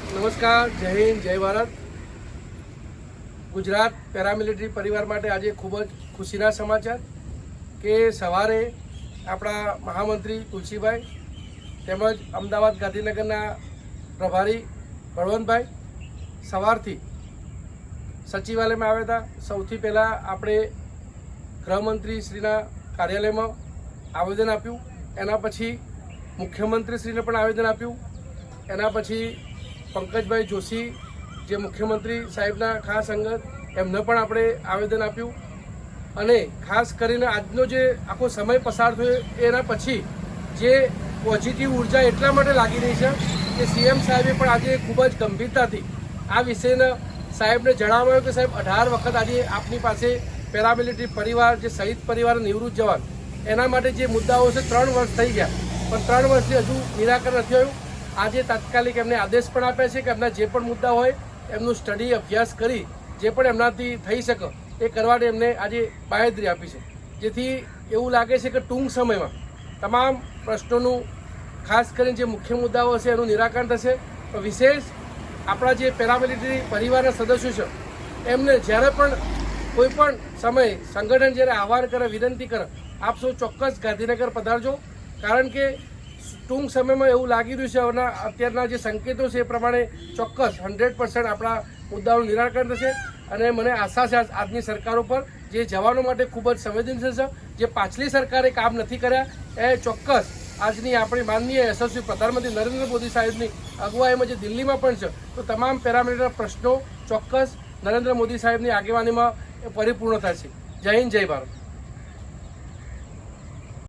નમસ્કાર, જય હિન્દ, જય ભારત. ગુજરાત પેરામિલિટરી પરિવાર માટે આજે ખૂબ જ ખુશીના સમાચાર કે સવારે આપણા મહામંત્રી તુલસીભાઈ તેમજ અમદાવાદ ગાંધીનગરના પ્રભારી બળવંતભાઈ સવારથી સચિવાલયમાં આવ્યા હતા. સૌથી પહેલાં આપણે ગૃહમંત્રી શ્રીના કાર્યાલયમાં આવેદન આપ્યું, એના પછી મુખ્યમંત્રીશ્રીને પણ આવેદન આપ્યું, એના પછી પંકજભાઈ જોશી જે મુખ્યમંત્રી સાહેબના ખાસ અંગત એમને પણ આપણે આવેદન આપ્યું. અને ખાસ કરીને આજનો જે આખો સમય પસાર થયો એના પછી જે પોઝિટિવ ઉર્જા એટલા માટે લાગી રહી છે કે સીએમ સાહેબે પણ આજે ખૂબ જ ગંભીરતાથી આ વિષયને સાહેબને જણાવ્યું કે સાહેબ 18 વખત આજે આપની પાસે પેરામિલિટરી પરિવાર જે શહીદ પરિવાર નિવૃત્ત જવાન એના માટે જે મુદ્દાઓ છે 3 વર્ષ થઈ ગયા પણ 3 વર્ષથી હજુ નિરાકરણ નથી આવ્યું. આજે તાત્કાલિક એમને આદેશ પણ આપ્યા છે કે એમના જે પણ મુદ્દા હોય એમનું સ્ટડી અભ્યાસ કરી જે પણ એમનાથી થઈ શકે એ કરવાની એમને આજે બાંહેધરી આપી છે, જેથી એવું લાગે છે કે ટૂંક સમયમાં તમામ પ્રશ્નોનું ખાસ કરીને જે મુખ્ય મુદ્દાઓ હશે એનું નિરાકરણ થશે. તો વિશેષ આપણા જે પેરામિલિટરી પરિવારના સદસ્યો છે એમને જ્યારે પણ કોઈ પણ સમયે સંગઠન જ્યારે આહવાન કરે, વિનંતી કરે, આપ સૌ ચોક્કસ ગાંધીનગર પધારજો, કારણ કે ટૂંક સમયમાં એવું લાગી રહ્યું છે અત્યારના જે સંકેતો છે એ પ્રમાણે ચોક્કસ 100% આપણા મુદ્દાઓનું નિરાકરણ થશે. અને મને આશા છે આજની સરકાર ઉપર જે જવાનો માટે ખૂબ જ સંવેદનશીલ છે, જે પાછલી સરકારે કામ નથી કર્યા એ ચોક્કસ આજની આપણી માનનીય યશસ્વી પ્રધાનમંત્રી નરેન્દ્ર મોદી સાહેબની અગુવાઈમાં જે દિલ્હીમાં પણ છે તો તમામ પેરામિલિટરી પ્રશ્નો ચોક્કસ નરેન્દ્ર મોદી સાહેબની આગેવાનીમાં પરિપૂર્ણ થશે. જય હિન્દ, જય ભારત.